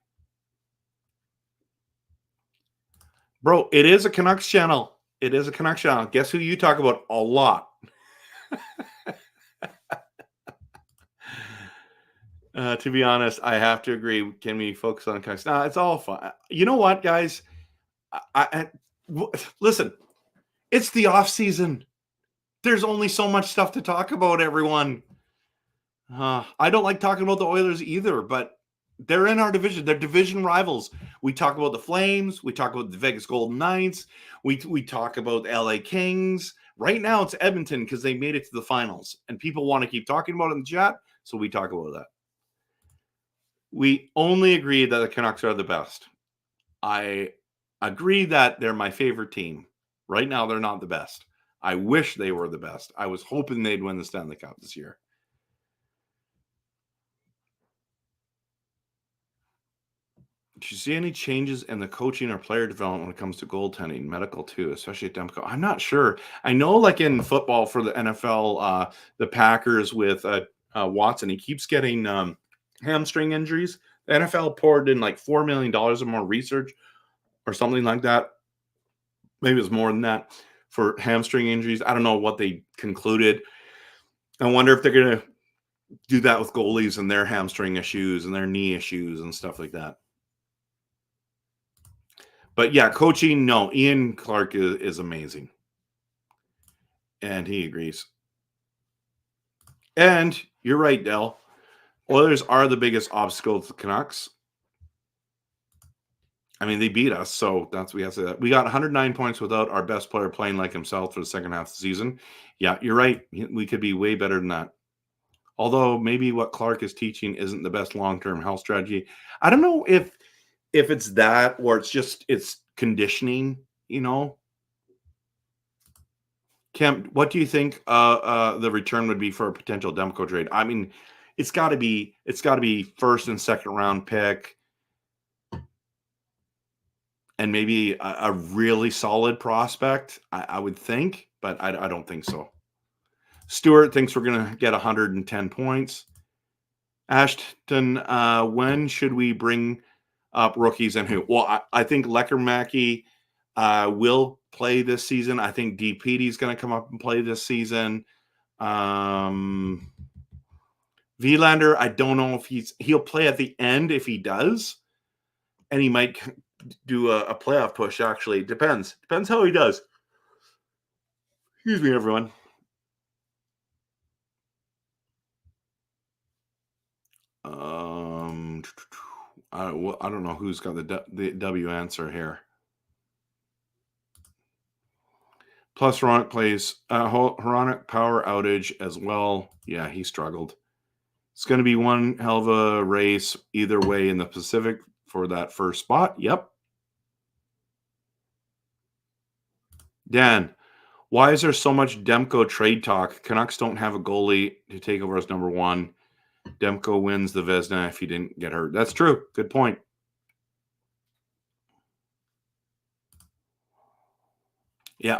Bro, it is a Canucks channel. Guess who you talk about a lot? To be honest, I have to agree. Can we focus on Canucks? No, it's all fun. You know what, guys? Listen, it's the off season. There's only so much stuff to talk about, everyone. I don't like talking about the Oilers either, but they're in our division. They're division rivals. We talk about the Flames. We talk about the Vegas Golden Knights. We talk about the LA Kings. Right now, it's Edmonton because they made it to the finals, and people want to keep talking about it in the chat, so we talk about that. We only agree that the Canucks are the best. I agree that they're my favorite team. Right now, they're not the best. I wish they were the best. I was hoping they'd win the Stanley Cup this year. Did you see any changes in the coaching or player development when it comes to goaltending, medical too, especially at Demko? I'm not sure. I know, like in football for the NFL, the Packers with Watson, he keeps getting hamstring injuries. The NFL poured in like $4 million or more research or something like that. Maybe it was more than that for hamstring injuries. I don't know what they concluded. I wonder if they're going to do that with goalies and their hamstring issues and their knee issues and stuff like that. But yeah, coaching, no. Ian Clark is amazing. And he agrees. And you're right, Dell. Oilers are the biggest obstacle to the Canucks. I mean, they beat us, so that's we have to say that. We got 109 points without our best player playing like himself for the second half of the season. Yeah, you're right. We could be way better than that. Although maybe what Clark is teaching isn't the best long-term health strategy. I don't know if it's that or it's conditioning, Kemp, what do you think the return would be for a potential Demko trade? I mean, it's got to be first and second round pick, and maybe a really solid prospect. I would think, but I don't think so. Stewart thinks we're going to get 110 points. Ashton, when should we bring up rookies and who? Well, I think Lecker-Mackey will play this season. I think DPD is going to come up and play this season. Verlander, I don't know if he'll play at the end if he does, and he might do a playoff push. Actually, depends how he does. Excuse me, everyone. I don't know who's got the W answer here. Plus, Hronek plays Hronek power outage as well. Yeah, he struggled. It's going to be one hell of a race either way in the Pacific for that first spot. Yep. Dan, why is there so much Demko trade talk? Canucks don't have a goalie to take over as number one. Demko wins the Vezina if he didn't get hurt. That's true. Good point. Yeah,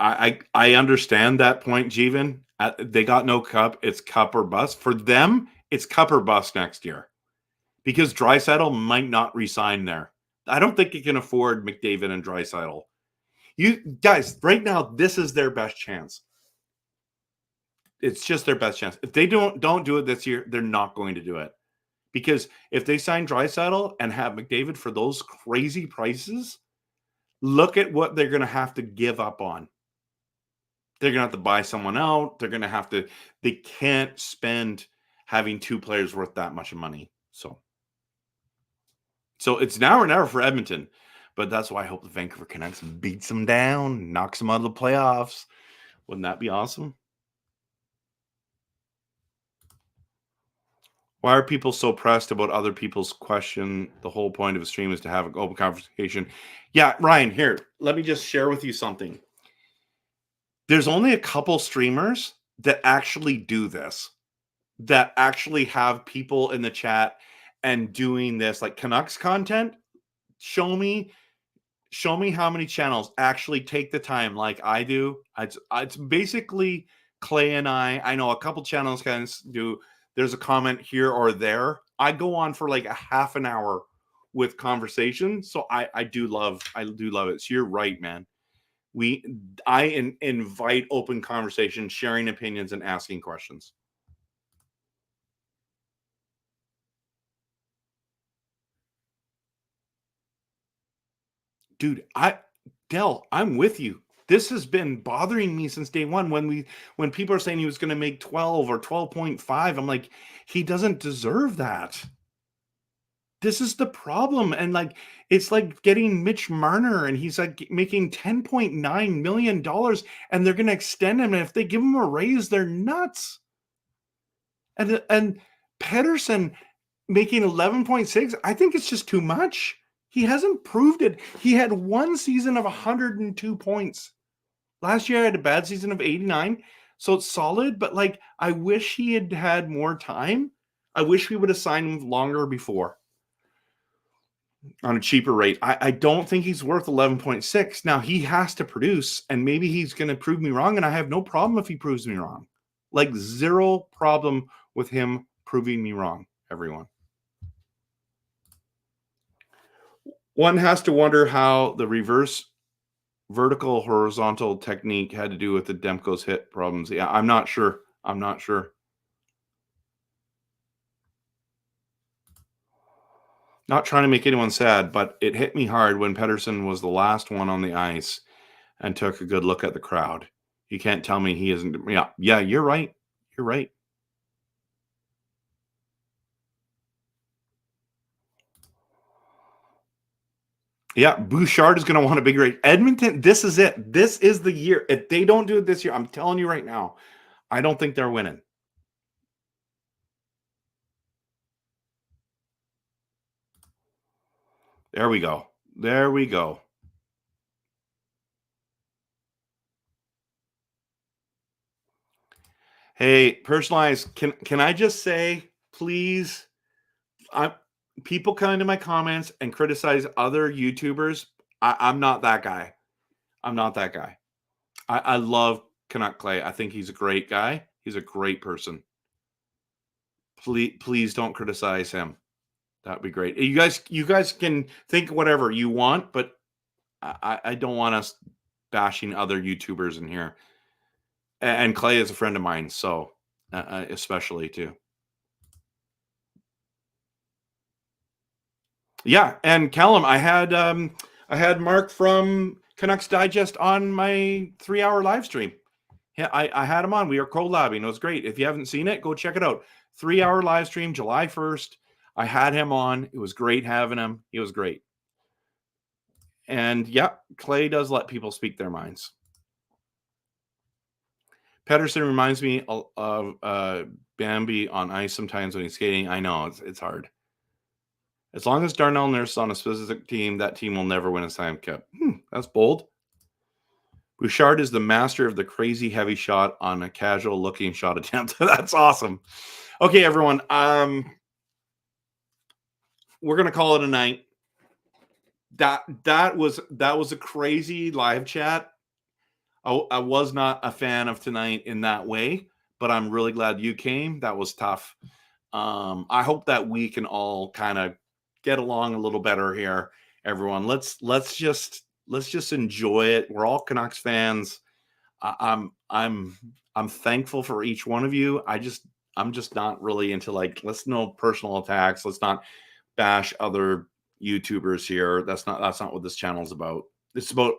I understand that point, Jeevan. They got no cup. It's cup or bust. For them, it's cup or bust next year. Because Draisaitl might not resign there. I don't think you can afford McDavid and Draisaitl. You guys, right now, this is their best chance. It's just their best chance. If they don't do it this year, they're not going to do it. Because if they sign Draisaitl and have McDavid for those crazy prices, look at what they're going to have to give up on. They're going to have to buy someone out. They're going to have to, they can't spend having two players worth that much money. So it's now or never for Edmonton. But that's why I hope the Vancouver Canucks beats them down, knocks them out of the playoffs. Wouldn't that be awesome? Why are people so pressed about other people's question? The whole point of a stream is to have an open conversation. Yeah, Ryan, here, let me just share with you something. There's only a couple streamers that actually do this, that actually have people in the chat and doing this, like Canucks content. Show me how many channels actually take the time like I do. It's basically Clay and I know a couple channels kind of do. There's a comment here or there. I go on for like a half an hour with conversation. So I do love it. So you're right, man. I invite open conversation, sharing opinions, and asking questions. Dude, Del, I'm with you. This has been bothering me since day one. When people are saying he was going to make 12 or 12.5, I'm like, he doesn't deserve that. This is the problem. And like, it's like getting Mitch Marner, and he's like making $10.9 million, and they're going to extend him. And if they give him a raise, they're nuts. And Pedersen making 11.6, I think it's just too much. He hasn't proved it. He had one season of 102 points. Last year I had a bad season of 89. So it's solid, but like, I wish he had had more time. I wish we would have signed him longer before on a cheaper rate. I don't think he's worth 11.6. Now he has to produce, and maybe he's going to prove me wrong, and I have no problem if he proves me wrong. Like, zero problem with him proving me wrong, everyone. One has to wonder how the reverse vertical horizontal technique had to do with the Demko's hit problems. Yeah, I'm not sure. Not trying to make anyone sad, but it hit me hard when Pedersen was the last one on the ice and took a good look at the crowd. You can't tell me he isn't. Yeah, you're right. You're right. Yeah, Bouchard is going to want a big rate. Edmonton, this is it. This is the year. If they don't do it this year, I'm telling you right now, I don't think they're winning. There we go. Hey, personalized, can I just say, please, people come into my comments and criticize other YouTubers. I'm not that guy. I love Canuck Clay. I think he's a great guy. He's a great person. Please don't criticize him. That'd be great. You guys can think whatever you want, but I don't want us bashing other YouTubers in here. And Clay is a friend of mine, so especially too. Yeah, and Callum, I had Mark from Canucks Digest on my 3-hour live stream. Yeah, I had him on. We were collabing. It was great. If you haven't seen it, go check it out. 3-hour live stream, July 1st. I had him on. It was great having him. He was great. And yeah, Clay does let people speak their minds. Pedersen reminds me of Bambi on ice sometimes when he's skating. I know, it's hard. As long as Darnell Nurse is on a specific team, that team will never win a Stanley Cup. That's bold. Bouchard is the master of the crazy heavy shot on a casual looking shot attempt. That's awesome. Okay, everyone. We're gonna call it a night. That was a crazy live chat. I was not a fan of tonight in that way, but I'm really glad you came. That was tough. I hope that we can all kind of get along a little better here everyone. Let's just enjoy it. We're all Canucks fans. I'm thankful for each one of you. I'm just not really into like, let's no personal attacks. Let's not bash other YouTubers here. That's not what this channel is about. It's about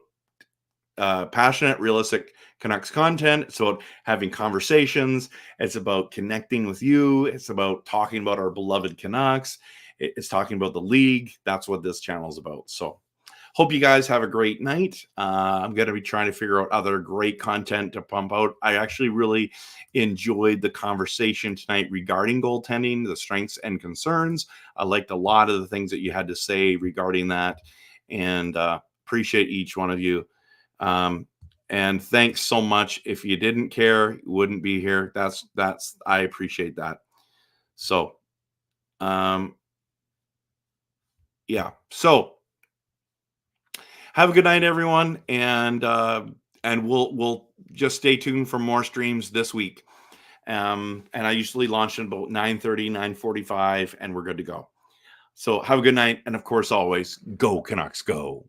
passionate, realistic Canucks content. It's about having conversations. It's about connecting with you. It's about talking about our beloved Canucks. It's talking about the league. That's what this channel is about. So hope you guys have a great night. I'm going to be trying to figure out other great content to pump out. I actually really enjoyed the conversation tonight regarding goaltending, the strengths and concerns. I liked a lot of the things that you had to say regarding that, and appreciate each one of you. And thanks so much. If you didn't care, you wouldn't be here. I appreciate that. So, yeah. So have a good night, everyone. And we'll just stay tuned for more streams this week. And I usually launch at about 9:30, 9:45, and we're good to go. So have a good night. And of course, always go Canucks, go.